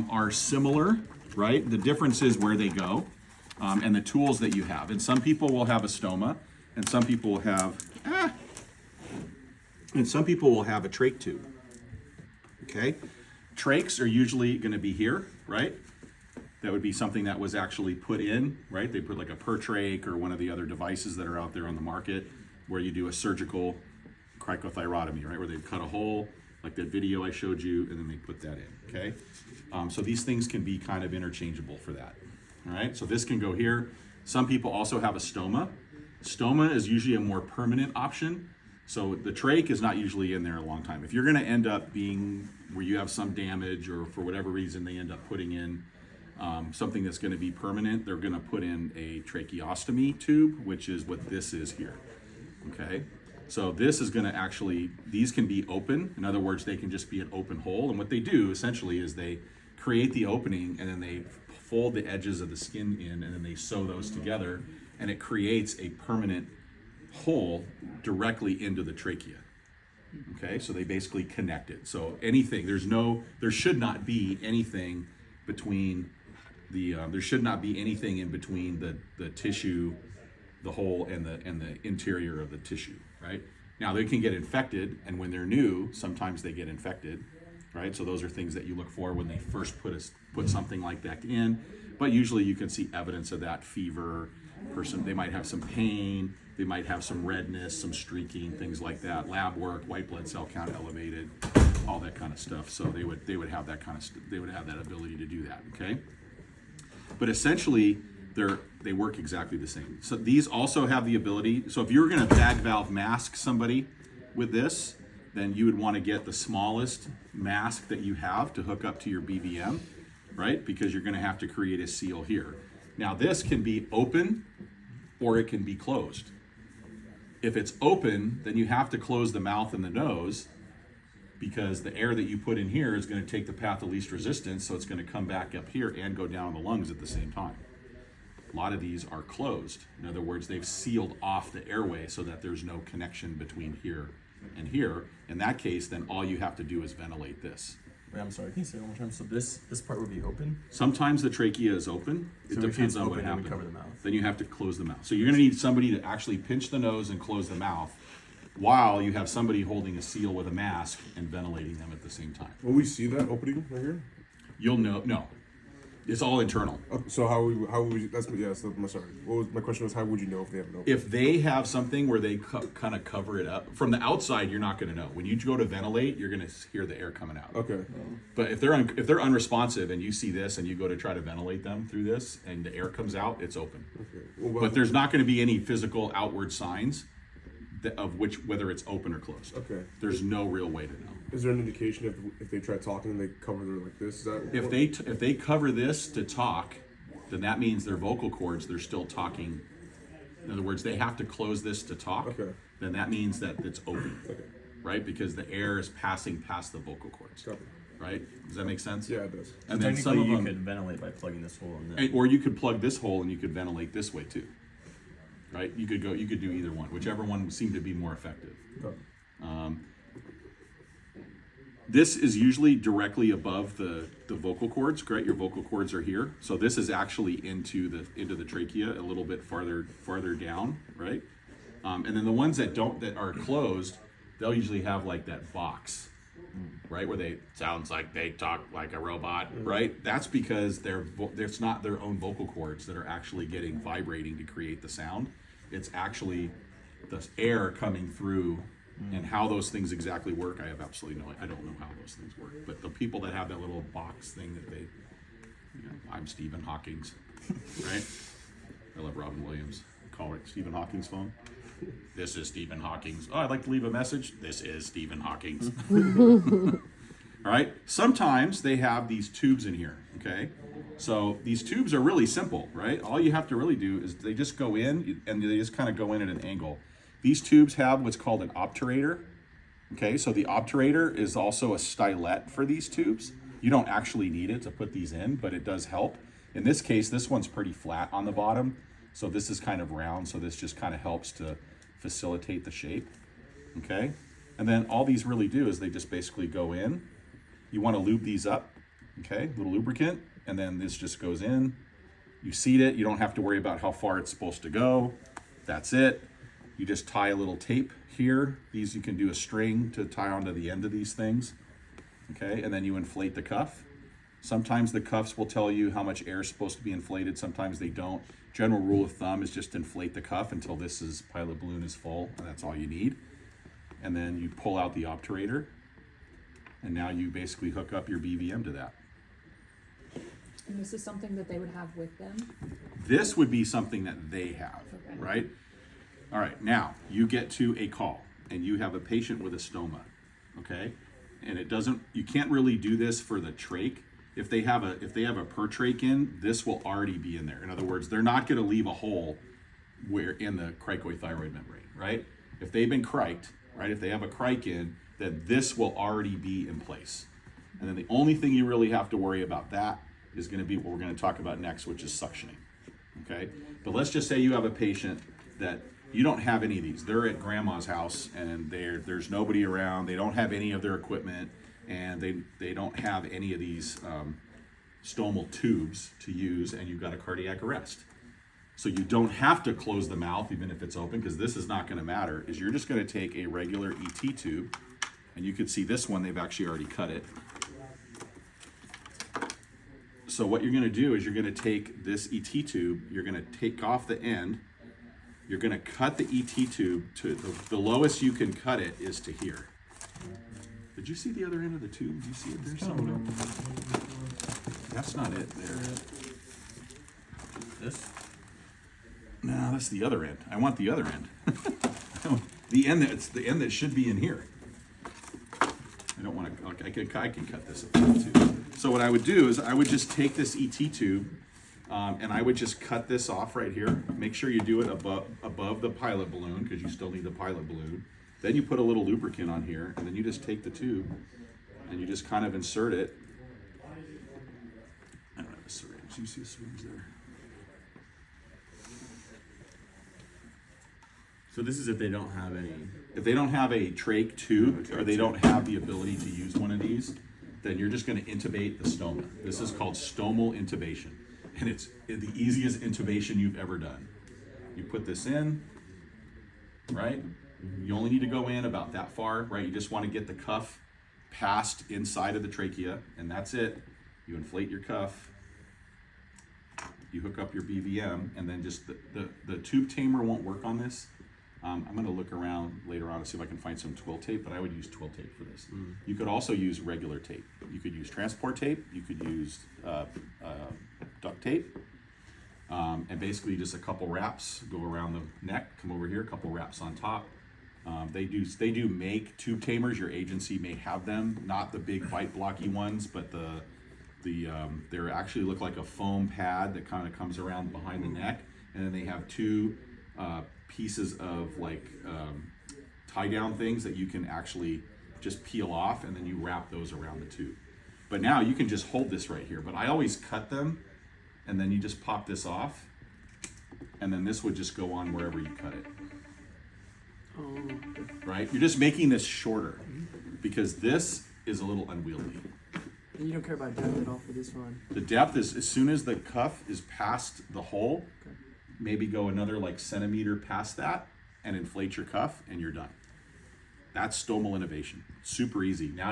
are similar, right? The difference is where they go and the tools that you have. And some people will have a stoma, and some people will have, a trach tube. Okay, trachs are usually going to be here, right? That would be something that was actually put in, right? They put like a per-trach or one of the other devices that are out there on the market where you do a surgical cricothyrotomy, right? Where they cut a hole, like that video I showed you, and then they put that in, okay? So these things can be kind of interchangeable for that, all right? So this can go here. Some people also have a stoma. Stoma is usually a more permanent option. So the trach is not usually in there a long time. If you're gonna end up being where you have some damage or for whatever reason they end up putting in something that's gonna be permanent, they're gonna put in a tracheostomy tube, which is what this is here, okay? So this is gonna actually, these can be open. In other words, they can just be an open hole. And what they do essentially is they create the opening and then they fold the edges of the skin in and then they sew those together and it creates a permanent hole directly into the trachea. Okay, so they basically connect it. So anything, there should not be anything between the, in between the tissue, the hole and the interior of the tissue, right? Now they can get infected, and when they're new, sometimes they get infected, right? So those are things that you look for when they first put something like that in. But usually you can see evidence of that: fever, they might have some pain, they might have some redness, some streaking, things like that. Lab work, white blood cell count elevated, all that kind of stuff. So they would have that kind of they would have that ability to do that. Okay, but essentially they work exactly the same. So these also have the ability. So if you were going to bag valve mask somebody with this, then you would want to get the smallest mask that you have to hook up to your BVM, right? Because you're going to have to create a seal here. Now this can be open or it can be closed. If it's open, then you have to close the mouth and the nose because the air that you put in here is going to take the path of least resistance, so it's going to come back up here and go down the lungs at the same time. A lot of these are closed. In other words, they've sealed off the airway so that there's no connection between here and here. In that case, then all you have to do is ventilate this. Wait, I'm sorry, can you say it one more time? So this part would be open? Sometimes the trachea is open. It depends on what happens. Cover the mouth. Then you have to close the mouth. So you're going to need somebody to actually pinch the nose and close the mouth while you have somebody holding a seal with a mask and ventilating them at the same time. Will we see that opening right here? You'll know, no. It's all internal. So how would we, my question was, how would you know if they have an opening? If they have something where they kind of cover it up, from the outside, you're not going to know. When you go to ventilate, you're going to hear the air coming out. Okay. But if they're unresponsive and you see this and you go to try to ventilate them through this and the air comes out, it's open. Okay. Well, but there's not going to be any physical outward signs of whether it's open or closed. Okay. There's no real way to know. Is there an indication if they try talking and they cover their like this? Is that if they cover this to talk, then that means their vocal cords, they're still talking. In other words, they have to close this to talk. Okay. Then that means that it's open. Okay. Right? Because the air is passing past the vocal cords. Copy. Right? Does that make sense? Yeah, it does. And then some of you them, could ventilate by plugging this hole in there. or you could plug this hole and you could ventilate this way too. Right? You could do either one, whichever one seemed to be more effective. This is usually directly above the vocal cords, correct? Your vocal cords are here. So this is actually into the trachea a little bit farther down, right? And then the ones that are closed, they'll usually have like that box, right? Where sounds like they talk like a robot, right? That's because it's not their own vocal cords that are actually getting vibrating to create the sound. It's actually the air coming through. And how those things exactly work, I have absolutely I don't know how those things work. But the people that have that little box thing that I'm Stephen Hawking's, right? I love Robin Williams. Call it Stephen Hawking's phone. This is Stephen Hawking's. Oh, I'd like to leave a message. This is Stephen Hawking's. All right. Sometimes they have these tubes in here. Okay. So these tubes are really simple, right? All you have to really do is they just go in and they just kind of go in at an angle. These tubes have what's called an obturator. Okay, so the obturator is also a stylet for these tubes. You don't actually need it to put these in, but it does help. In this case, this one's pretty flat on the bottom, so this is kind of round, so this just kind of helps to facilitate the shape. Okay, and then all these really do is they just basically go in. You want to lube these up, Okay, little lubricant, and then this just goes in. You seat it. You don't have to worry about how far it's supposed to go. That's it. You just tie a little tape here. These you can do a string to tie onto the end of these things. Okay, and then you inflate the cuff. Sometimes the cuffs will tell you how much air is supposed to be inflated. Sometimes they don't. General rule of thumb is just inflate the cuff until pilot balloon is full, and that's all you need. And then you pull out the obturator, and now you basically hook up your BVM to that. And this is something that they would have with them? This would be something that they have, Okay. right? All right, now you get to a call and you have a patient with a stoma, okay? And you can't really do this for the trach. If they have a per trach in, this will already be in there. In other words, they're not gonna leave a hole where in the cricoid-thyroid membrane, right? If they've been criked, right? If they have a crike in, then this will already be in place. And then the only thing you really have to worry about that is gonna be what we're gonna talk about next, which is suctioning, okay? But let's just say you have a patient that you don't have any of these. They're at grandma's house and there's nobody around. They don't have any of their equipment and they don't have any of these stomal tubes to use, and you've got a cardiac arrest. So you don't have to close the mouth even if it's open, because this is not gonna matter, is you're just gonna take a regular ET tube, and you can see this one, they've actually already cut it. So what you're gonna do is you're gonna take this ET tube, you're gonna take off the end, you're gonna cut the ET tube to the lowest you can cut it is to here. Did you see the other end of the tube? Do you see it there somewhere? That's not it there. This? No, that's the other end. I want the other end. the end that should be in here. I don't want to. I can cut this up too. So what I would do is I would just take this ET tube, and I would just cut this off right here. Make sure you do it above the pilot balloon, because you still need the pilot balloon. Then you put a little lubricant on here, and then you just take the tube and you just kind of insert it. I don't have a syringe. You see the syringe there? So this is if they don't have any. If they don't have a trach tube, or they don't have the ability to use one of these, then you're just going to intubate the stoma. This is called stomal intubation, and it's the easiest intubation you've ever done. You put this in, right? You only need to go in about that far, right? You just want to get the cuff past inside of the trachea, and that's it. You inflate your cuff, you hook up your BVM, and then just the tube tamer won't work on this. I'm going to look around later on to see if I can find some twill tape, but I would use twill tape for this. You could also use regular tape. You could use transport tape. You could use duct tape. And basically just a couple wraps go around the neck, come over here, a couple wraps on top. They do make tube tamers. Your agency may have them, not the big bite blocky ones, but they actually look like a foam pad that kind of comes around behind the neck, and then they have two pieces of tie down things that you can actually just peel off, and then you wrap those around the tube. But now you can just hold this right here, but I always cut them, and then you just pop this off, and then this would just go on wherever you cut it. Right? You're just making this shorter because this is a little unwieldy. And you don't care about depth at all for this one? The depth is as soon as the cuff is past the hole, Okay. maybe go another centimeter past that and inflate your cuff, and you're done. That's stomal innovation. Super easy. Now